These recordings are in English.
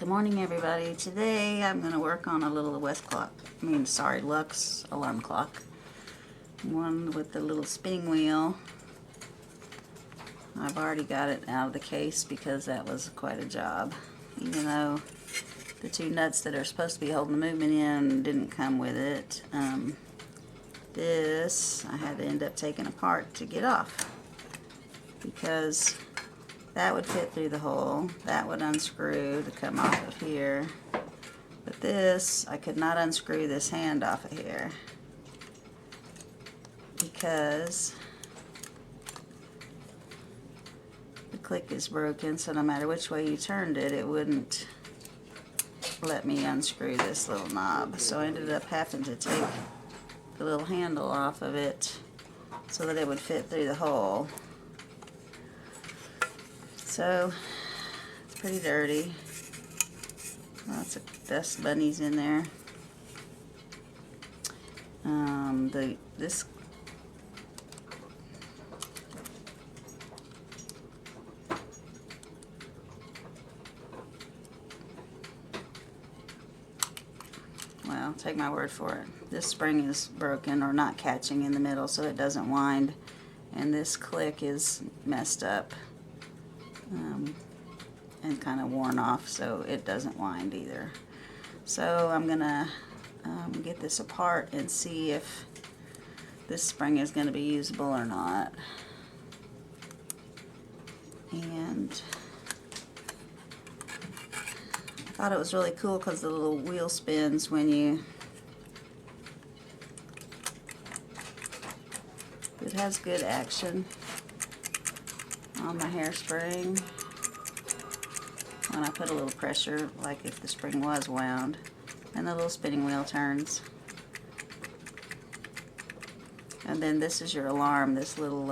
Good morning, everybody. Today I'm going to work on a little Lux alarm clock. One with the little spinning wheel. I've already got it out of the case because that was quite a job. Even though the two nuts that are supposed to be holding the movement in didn't come with it. This I had to end up taking apart to get off because that would fit through the hole, that would unscrew to come off of here, but this, I could not unscrew this hand off of here because the click is broken, so no matter which way you turned it, it wouldn't let me unscrew this little knob. So I ended up having to take the little handle off of it so that it would fit through the hole. So, it's pretty dirty. Lots of dust bunnies in there. Well, take my word for it. This spring is broken or not catching in the middle, so it doesn't wind. And this click is messed up. And kind of worn off, so it doesn't wind either. So I'm gonna get this apart and see if this spring is going to be usable or not. And I thought it was really cool because the little wheel spins when you... It has good action on the hairspring. When I put a little pressure, like if the spring was wound, and the little spinning wheel turns. And then this is your alarm, this little,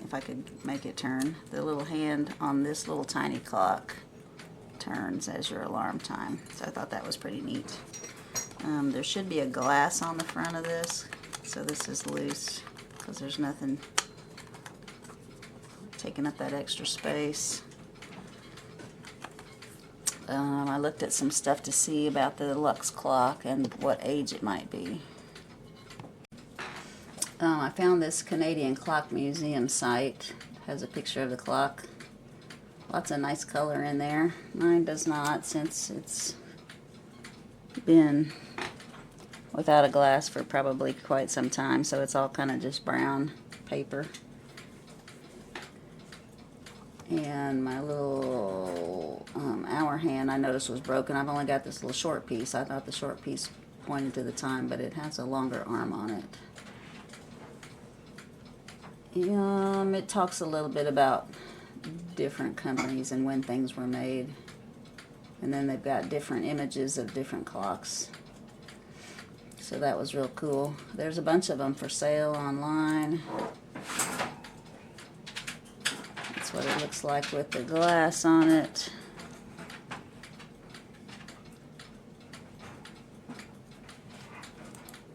if I could make it turn, the little hand on this little tiny clock turns as your alarm time. So I thought that was pretty neat. There should be a glass on the front of this, so this is loose because there's nothing taking up that extra space. I looked at some stuff to see about the Lux clock and what age it might be. I found this Canadian Clock Museum site. It has a picture of the clock. Lots of nice color in there. Mine does not, since it's been without a glass for probably quite some time, so it's all kind of just brown paper. And my little hour hand I noticed was broken. I've only got this little short piece. I thought the short piece pointed to the time, but it has a longer arm on it. It talks a little bit about different companies and when things were made. And then they've got different images of different clocks. So that was real cool. There's a bunch of them for sale online. What it looks like with the glass on it.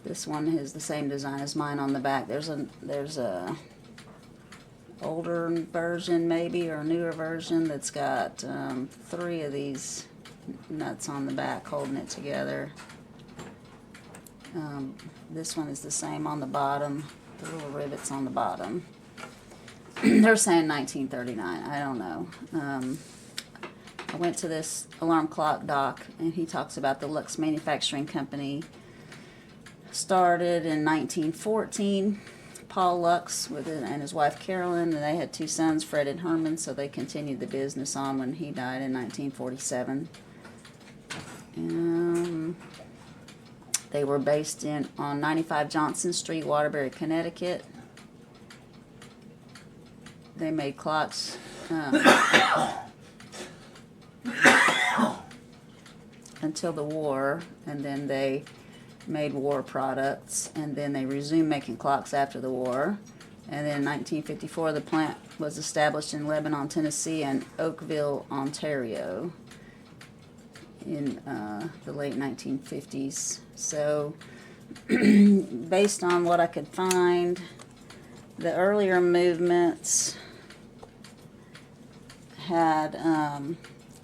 This one is the same design as mine on the back. There's a older version maybe, or a newer version that's got 3 of these nuts on the back holding it together. This one is the same on the bottom, the little rivets on the bottom. They're saying 1939. I don't know. I went to this alarm clock doc, and he talks about the Lux Manufacturing Company. Started in 1914. Paul Lux and his wife Carolyn, and they had 2 sons, Fred and Herman, so they continued the business on when he died in 1947. They were based on 95 Johnson Street, Waterbury, Connecticut. They made clocks until the war, and then they made war products, and then they resumed making clocks after the war. And then in 1954, the plant was established in Lebanon, Tennessee, and Oakville, Ontario in the late 1950s. So, based on what I could find, the earlier movements had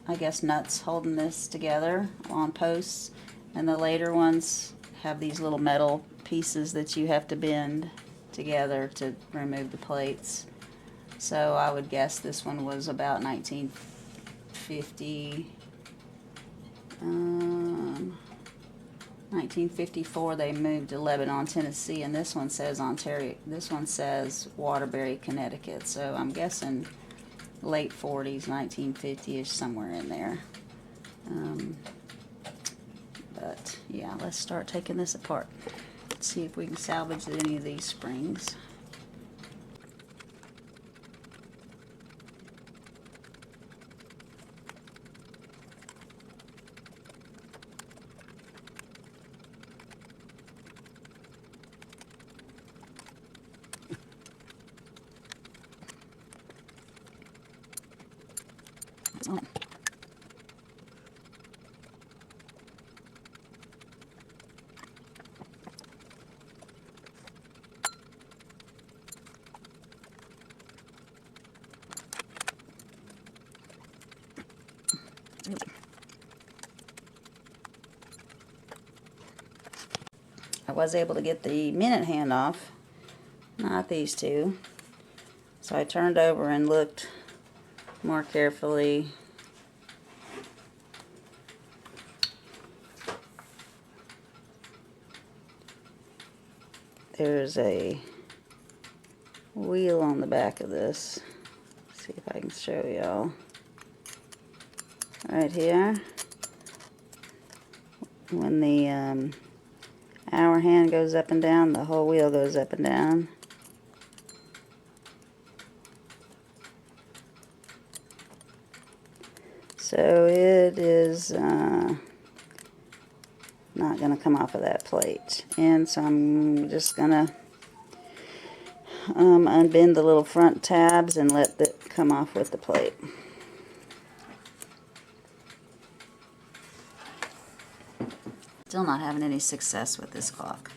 I guess, nuts holding this together on posts, and the later ones have these little metal pieces that you have to bend together to remove the plates. So I would guess this one was about 1950. 1954 they moved to Lebanon, Tennessee, and this one says Ontario. This one says Waterbury, Connecticut. So I'm guessing late 40s, 1950ish, somewhere in there. But yeah, let's start taking this apart. Let's see if we can salvage any of these springs. Oh. I was able to get the minute hand off, not these two. So I turned over and looked more carefully. There's a wheel on the back of this. Let's see if I can show y'all. Right here. When the hour hand goes up and down, the whole wheel goes up and down. So it is not going to come off of that plate. And so I'm just going to unbend the little front tabs and let it come off with the plate. Still not having any success with this clock.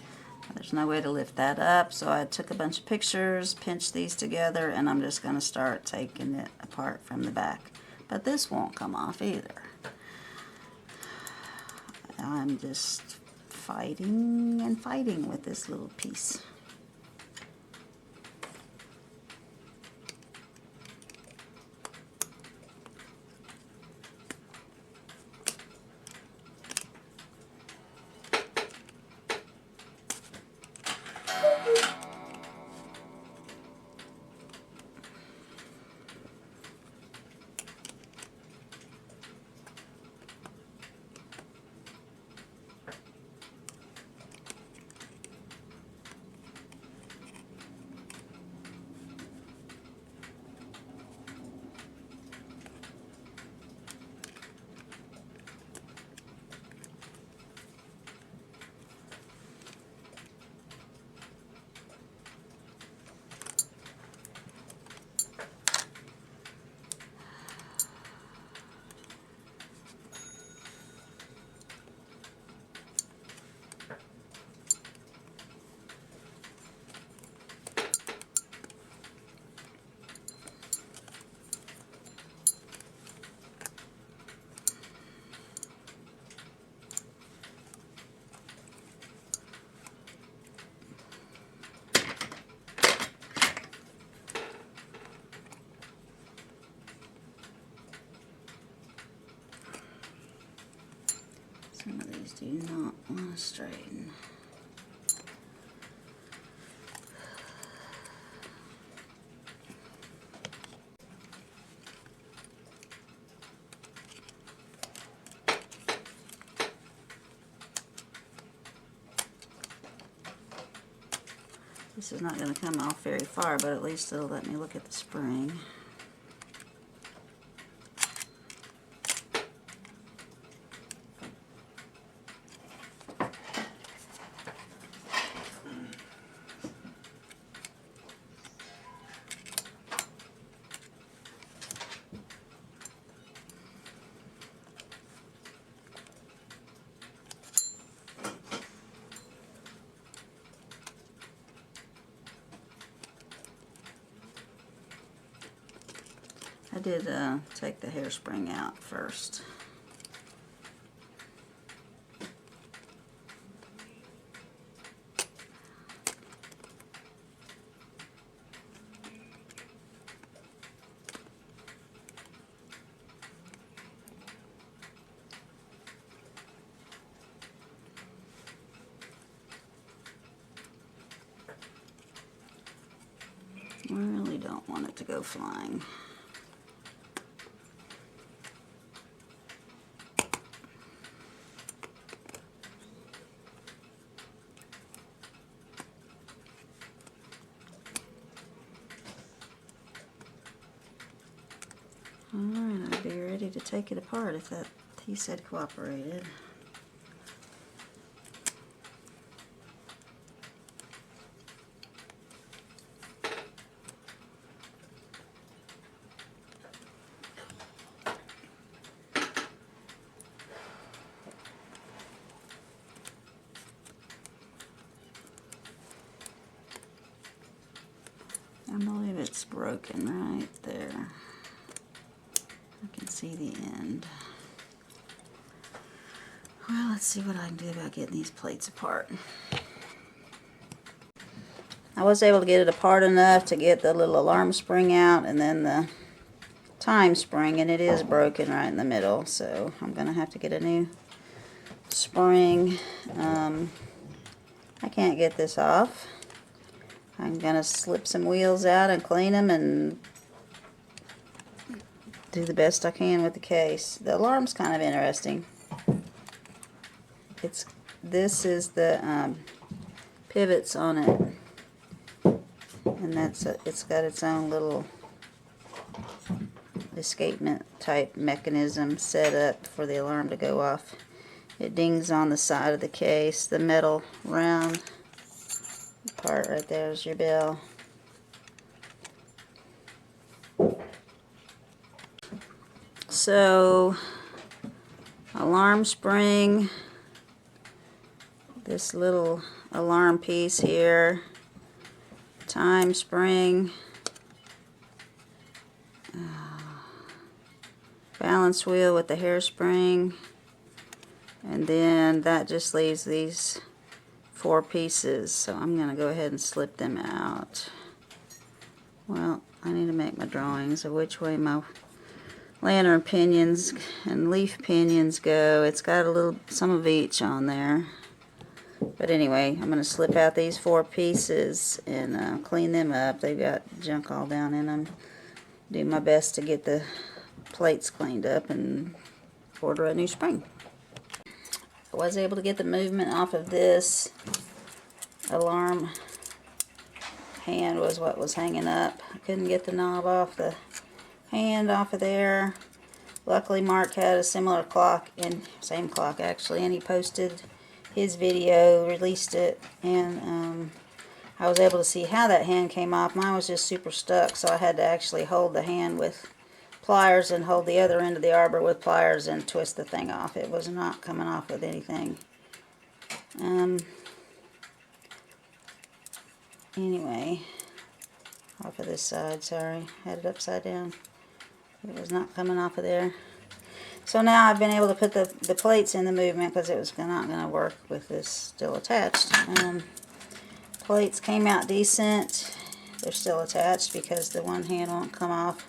There's no way to lift that up, so I took a bunch of pictures, pinched these together, and I'm just going to start taking it apart from the back. But this won't come off either. I'm just fighting and fighting with this little piece. Some of these do not want to straighten. This is not going to come off very far, but at least it'll let me look at the spring. I did take the hairspring out first. I really don't want it to go flying. Alright, I'd be ready to take it apart if that piece had cooperated. I believe it's broken right there. I can see the end. Well, let's see what I can do about getting these plates apart. I was able to get it apart enough to get the little alarm spring out and then the time spring, and it is broken right in the middle, so I'm going to have to get a new spring. I can't get this off. I'm going to slip some wheels out and clean them and do the best I can with the case. The alarm's kind of interesting. This is the pivots on it, and it's got its own little escapement type mechanism set up for the alarm to go off. It dings on the side of the case. The metal round part right there is your bell. So, alarm spring, this little alarm piece here, time spring, balance wheel with the hairspring, and then that just leaves these 4 pieces. So I'm going to go ahead and slip them out. Well, I need to make my drawings of which way my lantern pinions and leaf pinions go. It's got a little, some of each on there. But anyway, I'm going to slip out these 4 pieces and clean them up. They've got junk all down in them. Do my best to get the plates cleaned up and order a new spring. I was able to get the movement off of this. Alarm hand was what was hanging up. I couldn't get the knob off the hand off of there. Luckily Mark had a similar clock, and same clock actually, and he posted his video, released it, and I was able to see how that hand came off. Mine was just super stuck, so I had to actually hold the hand with pliers and hold the other end of the arbor with pliers and twist the thing off. It was not coming off with anything. Anyway, off of this side, sorry, had it upside down. It was not coming off of there. So now I've been able to put the plates in the movement because it was not going to work with this still attached. Plates came out decent. They're still attached because the one hand won't come off.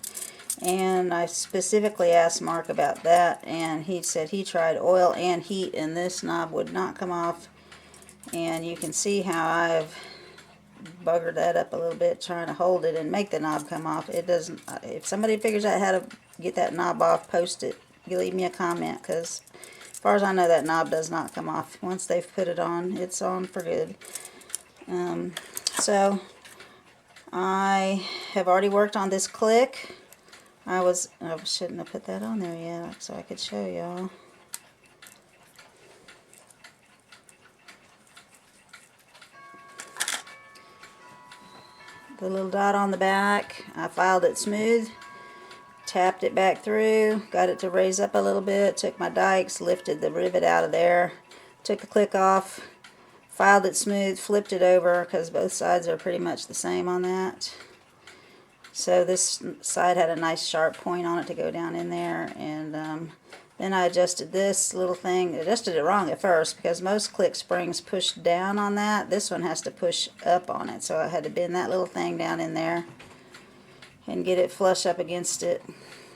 And I specifically asked Mark about that, and he said he tried oil and heat and this knob would not come off. And you can see how I've buggered that up a little bit trying to hold it and make the knob come off. It doesn't. If somebody figures out how to get that knob off, post it. You leave me a comment, because as far as I know, that knob does not come off. Once they've put it on, it's on for good. So I have already worked on this click. I shouldn't have put that on there yet so I could show y'all. The little dot on the back, I filed it smooth, tapped it back through, got it to raise up a little bit, took my dikes, lifted the rivet out of there, took the click off, filed it smooth, flipped it over because both sides are pretty much the same on that. So this side had a nice sharp point on it to go down in there, and then I adjusted this little thing. I adjusted it wrong at first because most click springs push down on that. This one has to push up on it, so I had to bend that little thing down in there and get it flush up against it.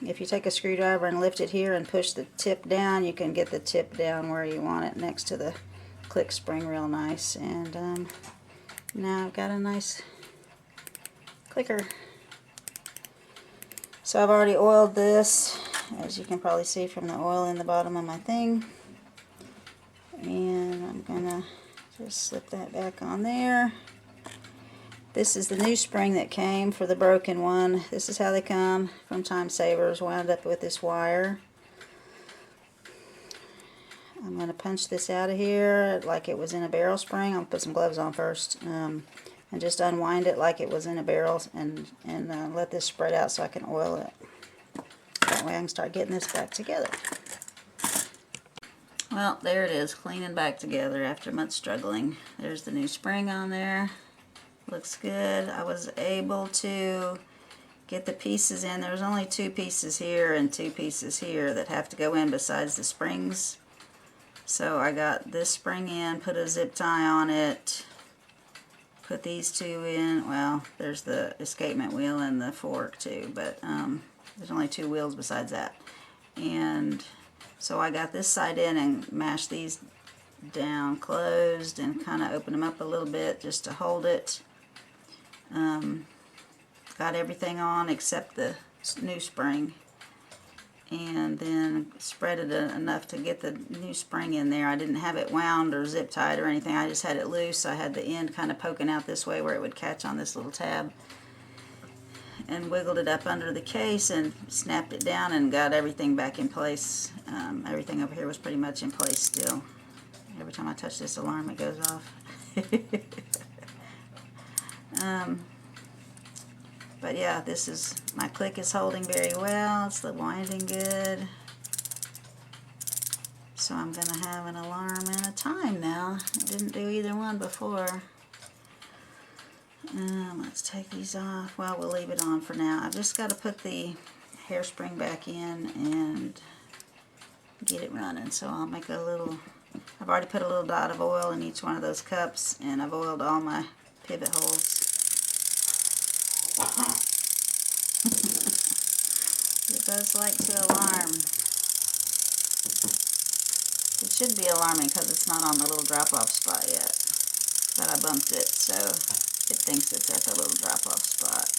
If you take a screwdriver and lift it here and push the tip down, you can get the tip down where you want it next to the click spring real nice. And now I've got a nice clicker. So I've already oiled this, as you can probably see from the oil in the bottom of my thing. And I'm gonna just slip that back on there. This is the new spring that came for the broken one. This is how they come from Time Savers, wound up with this wire. I'm going to punch this out of here like it was in a barrel spring. I'll put some gloves on first, and just unwind it like it was in a barrel, and let this spread out so I can oil it. That way I can start getting this back together. Well, there it is, cleaning back together after much struggling. There's the new spring on there. Looks good. I was able to get the pieces in. There's only 2 pieces here and 2 pieces here that have to go in besides the springs. So I got this spring in, put a zip tie on it, put these 2 in. Well, there's the escapement wheel and the fork too, but there's only 2 wheels besides that. And so I got this side in and mashed these down closed and kind of open them up a little bit just to hold it. Got everything on except the new spring, and then spread it enough to get the new spring in there. I didn't have it wound or zip tied or anything. I just had it loose. I had the end kind of poking out this way where it would catch on this little tab, and wiggled it up under the case and snapped it down and got everything back in place. Everything over here was pretty much in place still. Every time I touch this alarm it goes off. But yeah, this is, my click is holding very well. It's winding good. So I'm going to have an alarm and a time now. I didn't do either one before. Let's take these off. Well, we'll leave it on for now. I've just got to put the hairspring back in and get it running. So I'll make a little, I've already put a little dot of oil in each one of those cups, and I've oiled all my pivot holes. It does like to alarm. It should be alarming because it's not on the little drop-off spot yet. But I bumped it, so it thinks it's at the little drop-off spot.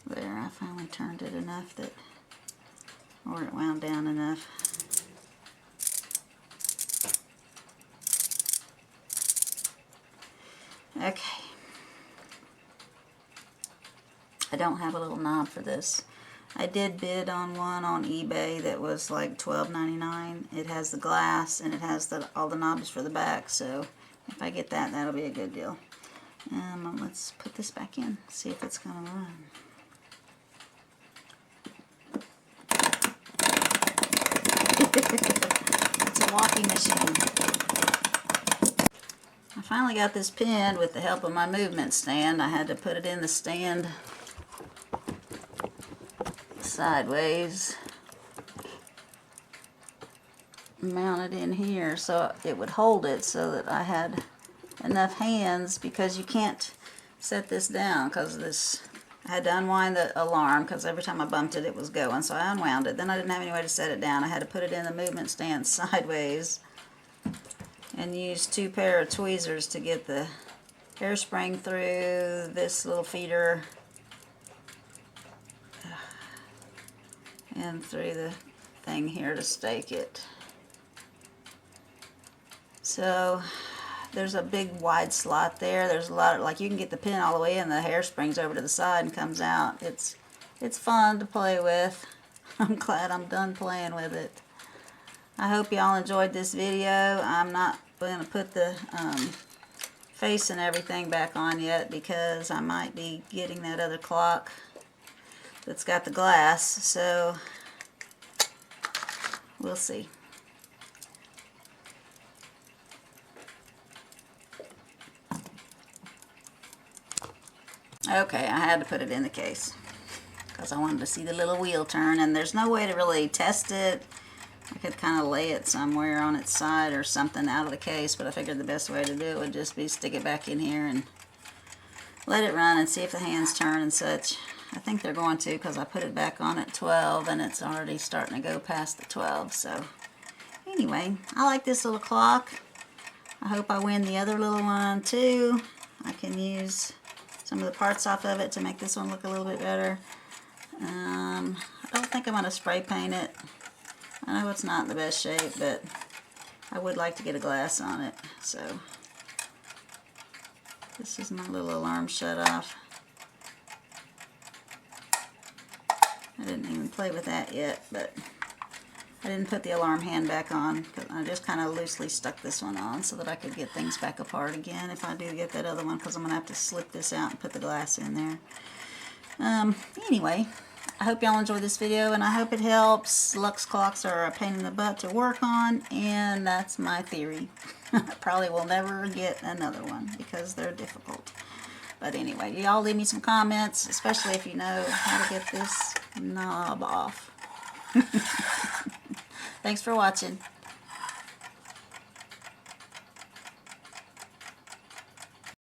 There, I finally turned it enough that, or it wound down enough. Okay. I don't have a little knob for this. I did bid on one on eBay that was like $12.99. It has the glass and it has all the knobs for the back, so if I get that, that'll be a good deal. Let's put this back in, see if it's going to run. It's a walking machine. I finally got this pinned with the help of my movement stand. I had to put it in the stand sideways, mount it in here so it would hold it, so that I had enough hands, because you can't set this down because this, I had to unwind the alarm because every time I bumped it, it was going. So I unwound it. Then I didn't have any way to set it down. I had to put it in the movement stand sideways and use 2 pair of tweezers to get the hairspring through this little feeder and through the thing here to stake it. So there's a big wide slot there. There's a lot of, like, you can get the pin all the way in, the hairspring's over to the side and comes out. It's fun to play with. I'm glad I'm done playing with it. I hope y'all enjoyed this video. I'm not going to put the face and everything back on yet because I might be getting that other clock that's got the glass, so we'll see. Okay, I had to put it in the case because I wanted to see the little wheel turn, and there's no way to really test it. I could kind of lay it somewhere on its side or something out of the case, but I figured the best way to do it would just be stick it back in here and let it run and see if the hands turn and such. I think they're going to because I put it back on at 12 and it's already starting to go past the 12. So anyway, I like this little clock. I hope I win the other little one too. I can use some of the parts off of it to make this one look a little bit better. I don't think I'm going to spray paint it. I know it's not in the best shape, but I would like to get a glass on it. So this is my little alarm shut off. I didn't even play with that yet, but I didn't put the alarm hand back on because I just kind of loosely stuck this one on so that I could get things back apart again if I do get that other one, because I'm going to have to slip this out and put the glass in there. Anyway, I hope y'all enjoyed this video and I hope it helps. Lux clocks are a pain in the butt to work on, and that's my theory. I probably will never get another one because they're difficult. But anyway, y'all leave me some comments, especially if you know how to get this knob off. Thanks for watching.